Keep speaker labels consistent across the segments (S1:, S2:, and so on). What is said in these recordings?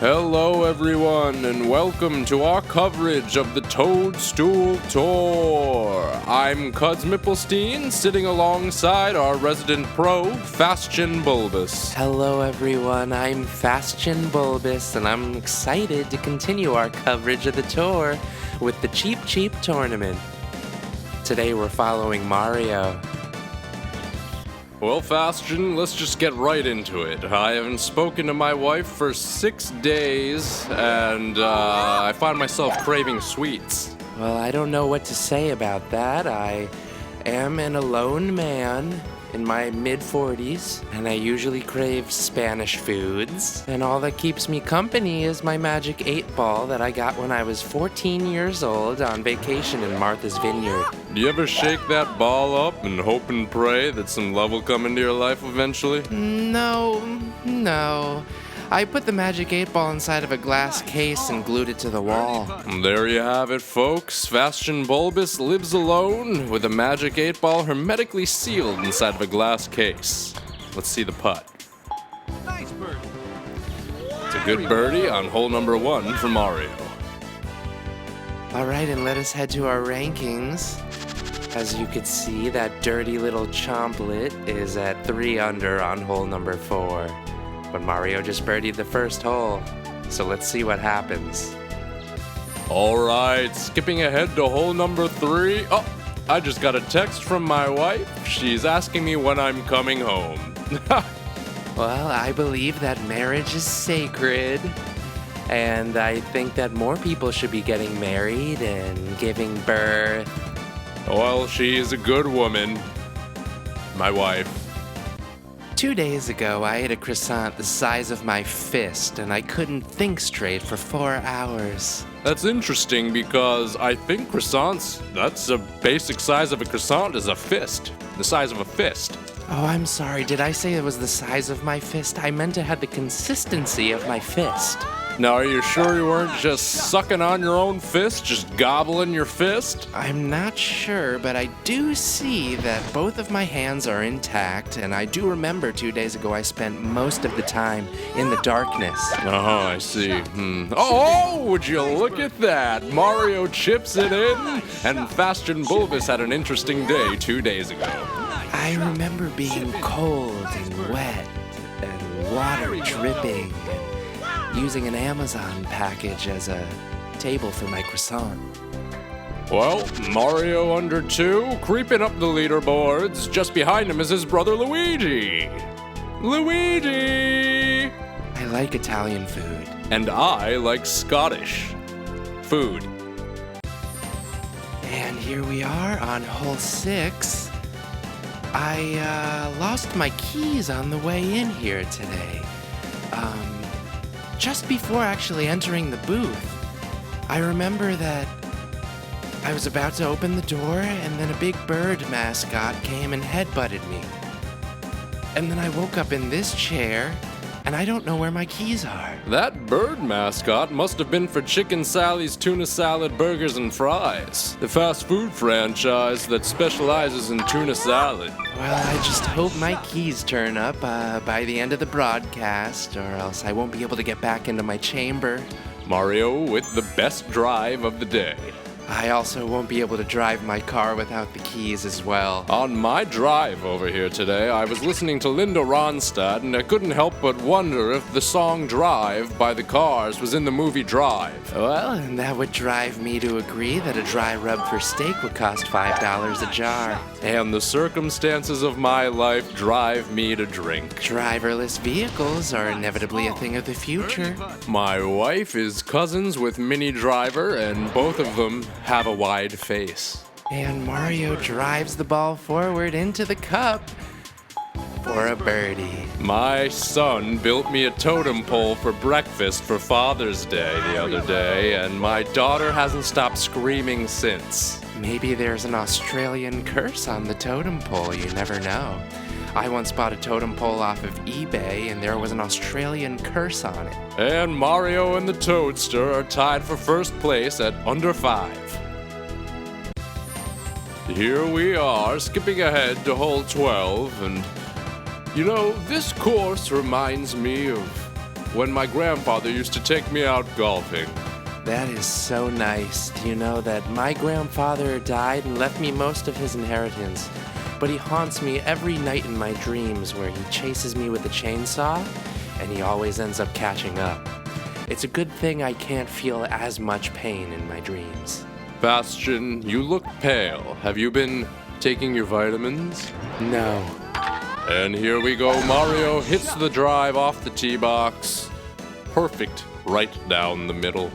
S1: Hello everyone, and welcome to our coverage of the Toadstool Tour. I'm Cudds Mipplestein, sitting alongside our resident pro, Fastion Bulbous.
S2: Hello everyone, I'm Fastion Bulbous, and I'm excited to continue our coverage of the tour with the Cheep Cheep tournament. Today we're following Mario.
S1: Well, Fastion, let's just get right into it. I haven't spoken to my wife for 6 days, and I find myself craving sweets.
S2: Well, I don't know what to say about that. I am an alone man in my mid-40s, and I usually crave Spanish foods. And all that keeps me company is my magic 8-ball that I got when I was 14 years old on vacation in Martha's Vineyard.
S1: Do you ever shake that ball up and hope and pray that some love will come into your life eventually?
S2: No. I put the magic 8-ball inside of a glass case and glued it to the wall.
S1: There you have it, folks. Fastion Bulbous lives alone with a magic 8-ball hermetically sealed inside of a glass case. Let's see the putt.
S3: Nice birdie.
S1: It's a good birdie on hole number 1 for Mario.
S2: All right, and let us head to our rankings. As you could see, that dirty little chomplet is at 3 under on hole number 4. But Mario just birdied the first hole, so let's see what happens.
S1: Alright, skipping ahead to hole number 3. Oh, I just got a text from my wife. She's asking me when I'm coming home.
S2: Well, I believe that marriage is sacred, and I think that more people should be getting married and giving birth.
S1: Well, she's a good woman. My wife.
S2: 2 days ago, I ate a croissant the size of my fist, and I couldn't think straight for 4 hours.
S1: That's interesting because I think croissants, that's the basic size of a croissant is a fist. The size of a fist.
S2: Oh, I'm sorry. Did I say it was the size of my fist? I meant it had the consistency of my fist.
S1: Now, are you sure you weren't just sucking on your own fist, just gobbling your fist?
S2: I'm not sure, but I do see that both of my hands are intact, and I do remember 2 days ago I spent most of the time in the darkness.
S1: Oh, I see. Oh, would you look at that? Mario chips it in, and Fastion Bulbous had an interesting day 2 days ago.
S2: I remember being cold and wet, and water dripping, and using an Amazon package as a table for my croissant.
S1: Well, Mario under 2, creeping up the leaderboards. Just behind him is his brother Luigi. Luigi!
S2: I like Italian food.
S1: And I like Scottish food.
S2: And here we are on hole 6. I lost my keys on the way in here today. Just before actually entering the booth, I remember that I was about to open the door, and then a big bird mascot came and headbutted me. And then I woke up in this chair, and I don't know where my keys are.
S1: That bird mascot must have been for Chicken Sally's Tuna Salad Burgers and Fries, the fast food franchise that specializes in tuna salad.
S2: Well, I just hope my keys turn up by the end of the broadcast, or else I won't be able to get back into my chamber.
S1: Mario with the best drive of the day.
S2: I also won't be able to drive my car without the keys as well.
S1: On my drive over here today, I was listening to Linda Ronstadt, and I couldn't help but wonder if the song Drive by the Cars was in the movie Drive.
S2: Well, and that would drive me to agree that a dry rub for steak would cost $5 a jar.
S1: And the circumstances of my life drive me to drink.
S2: Driverless vehicles are inevitably a thing of the future.
S1: My wife is cousins with Minnie Driver, and both of them have a wide face.
S2: And Mario drives the ball forward into the cup for a birdie.
S1: My son built me a totem pole for breakfast for Father's Day the other day, and my daughter hasn't stopped screaming since.
S2: Maybe there's an Australian curse on the totem pole, you never know. I once bought a totem pole off of eBay, and there was an Australian curse on it.
S1: And Mario and the Toadster are tied for first place at under 5. Here we are, skipping ahead to hole 12, and you know, this course reminds me of when my grandfather used to take me out golfing.
S2: That is so nice. Do you know that my grandfather died and left me most of his inheritance? But he haunts me every night in my dreams where he chases me with a chainsaw, and he always ends up catching up. It's a good thing I can't feel as much pain in my dreams.
S1: Fastion, you look pale. Have you been taking your vitamins?
S2: No.
S1: And here we go. Mario hits the drive off the tee box. Perfect, right down the middle.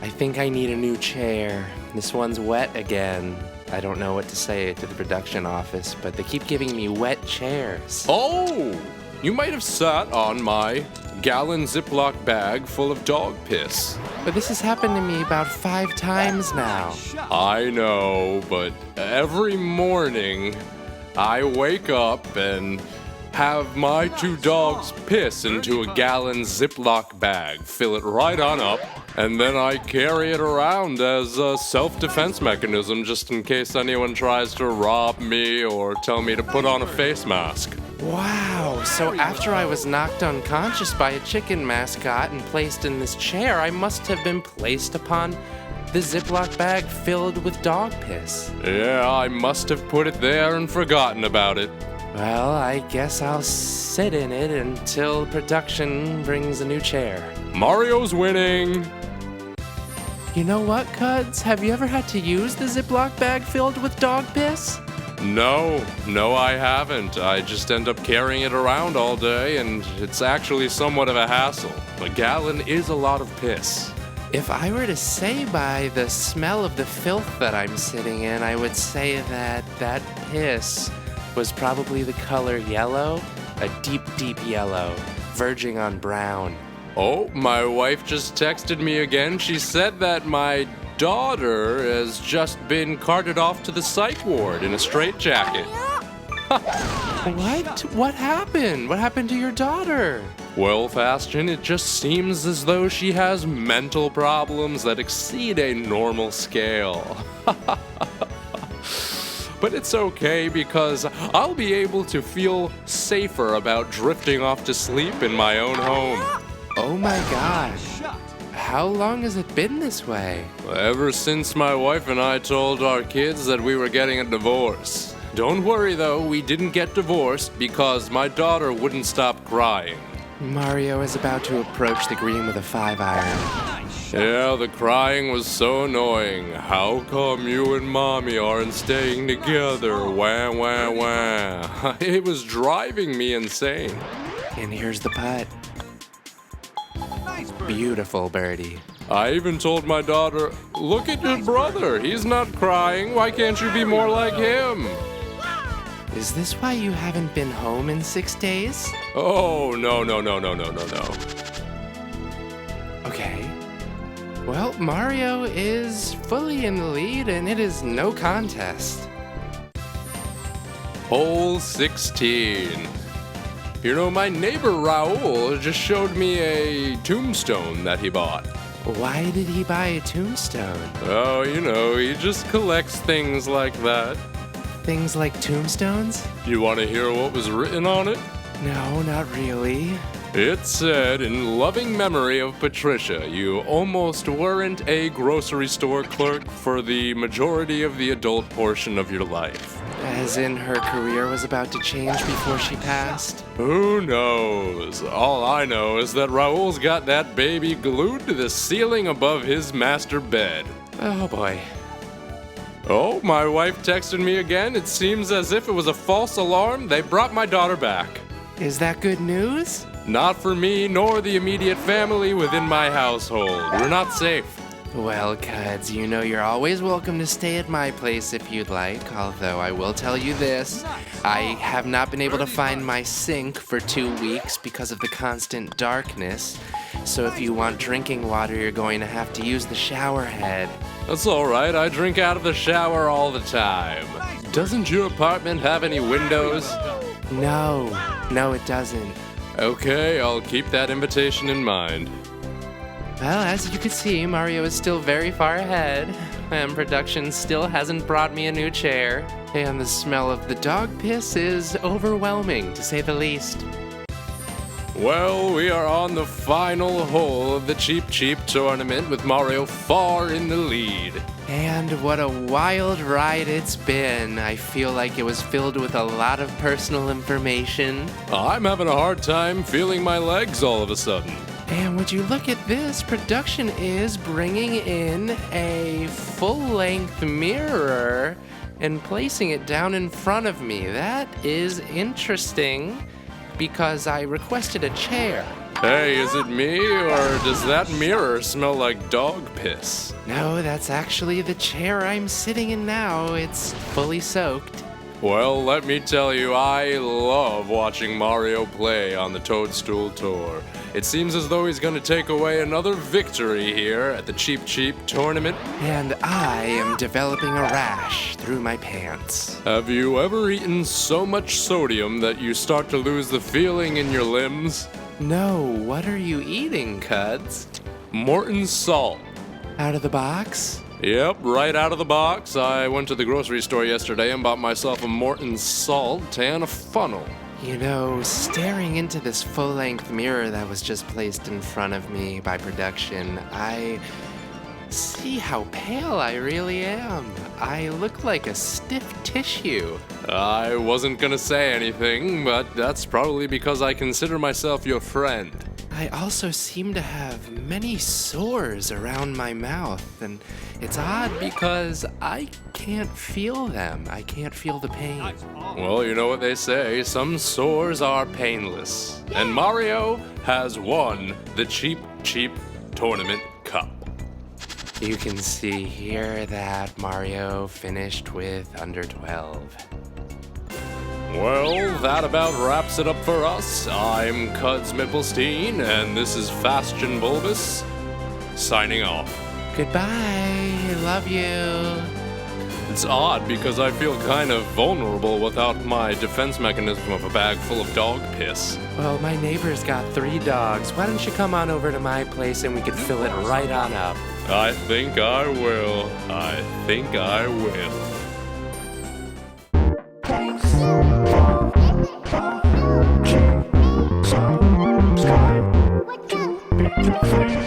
S2: I think I need a new chair. This one's wet again. I don't know what to say to the production office, but they keep giving me wet chairs.
S1: Oh! You might have sat on my gallon Ziploc bag full of dog piss.
S2: But this has happened to me about 5 times now.
S1: I know, but every morning I wake up and have my 2 dogs piss into a gallon Ziploc bag, fill it right on up, and then I carry it around as a self-defense mechanism just in case anyone tries to rob me or tell me to put on a face mask.
S2: Wow, so after I was knocked unconscious by a chicken mascot and placed in this chair, I must have been placed upon the Ziploc bag filled with dog piss.
S1: Yeah, I must have put it there and forgotten about it.
S2: Well, I guess I'll sit in it until production brings a new chair.
S1: Mario's winning!
S2: You know what, Cudds? Have you ever had to use the Ziploc bag filled with dog piss?
S1: No, I haven't. I just end up carrying it around all day, and it's actually somewhat of a hassle. A gallon is a lot of piss.
S2: If I were to say by the smell of the filth that I'm sitting in, I would say that that piss was probably the color yellow, a deep, deep yellow, verging on brown.
S1: Oh, my wife just texted me again. She said that my daughter has just been carted off to the psych ward in a straitjacket.
S2: What? What happened? What happened to your daughter?
S1: Well, Fastion, it just seems as though she has mental problems that exceed a normal scale. But it's okay because I'll be able to feel safer about drifting off to sleep in my own home.
S2: Oh my gosh. How long has it been this way?
S1: Ever since my wife and I told our kids that we were getting a divorce. Don't worry though, we didn't get divorced because my daughter wouldn't stop crying.
S2: Mario is about to approach the green with a 5-iron.
S1: Yeah, the crying was so annoying. How come you and mommy aren't staying together? Wah, wah, wah. It was driving me insane.
S2: And here's the putt. Beautiful birdie.
S1: I even told my daughter, look at your brother. He's not crying. Why can't you be more like him?
S2: Is this why you haven't been home in 6 days?
S1: Oh, no.
S2: Okay. Well, Mario is fully in the lead, and it is no contest.
S1: Hole 16. You know, my neighbor Raul just showed me a tombstone that he bought.
S2: Why did he buy a tombstone?
S1: Oh, you know, he just collects things like that.
S2: Things like tombstones?
S1: You want to hear what was written on it?
S2: No, not really.
S1: It said, in loving memory of Patricia, you almost weren't a grocery store clerk for the majority of the adult portion of your life.
S2: As in her career was about to change before she passed?
S1: Who knows? All I know is that Raul's got that baby glued to the ceiling above his master bed.
S2: Oh boy.
S1: Oh, my wife texted me again. It seems as if it was a false alarm. They brought my daughter back.
S2: Is that good news?
S1: Not for me, nor the immediate family within my household. We're not safe.
S2: Well, Cudds, you know you're always welcome to stay at my place if you'd like, although I will tell you this. I have not been able to find my sink for 2 weeks because of the constant darkness. So if you want drinking water, you're going to have to use the shower head.
S1: That's all right. I drink out of the shower all the time. Doesn't your apartment have any windows?
S2: No, it doesn't.
S1: Okay, I'll keep that invitation in mind.
S2: Well, as you can see, Mario is still very far ahead, and production still hasn't brought me a new chair, and the smell of the dog piss is overwhelming, to say the least.
S1: Well, we are on the final hole of the Cheep Cheep tournament with Mario far in the lead.
S2: And what a wild ride it's been. I feel like it was filled with a lot of personal information.
S1: I'm having a hard time feeling my legs all of a sudden.
S2: And would you look at this? Production is bringing in a full-length mirror and placing it down in front of me. That is interesting because I requested a chair.
S1: Hey, is it me, or does that mirror smell like dog piss?
S2: No, that's actually the chair I'm sitting in now. It's fully soaked.
S1: Well, let me tell you, I love watching Mario play on the Toadstool Tour. It seems as though he's going to take away another victory here at the Cheep Cheep tournament.
S2: And I am developing a rash through my pants.
S1: Have you ever eaten so much sodium that you start to lose the feeling in your limbs?
S2: No, what are you eating, Cudds?
S1: Morton salt.
S2: Out of the box?
S1: Yep, right out of the box. I went to the grocery store yesterday and bought myself a Morton salt and a funnel.
S2: You know, staring into this full-length mirror that was just placed in front of me by production, I see how pale I really am. I look like a stiff tissue.
S1: I wasn't gonna say anything, but that's probably because I consider myself your friend.
S2: I also seem to have many sores around my mouth, and it's odd because I can't feel them. I can't feel the pain.
S1: Well, you know what they say, some sores are painless. And Mario has won the Cheep Cheep Tournament Cup.
S2: You can see here that Mario finished with under 12.
S1: Well, that about wraps it up for us. I'm Cudds Mipplestein, and this is Fastion Bulbous, signing off.
S2: Goodbye. Love you.
S1: It's odd because I feel kind of vulnerable without my defense mechanism of a bag full of dog piss.
S2: Well, my neighbor's got 3 dogs. Why don't you come on over to my place and we could fill it right on up?
S1: I think I will. I think I will.
S4: Subscribe to Picture Frame.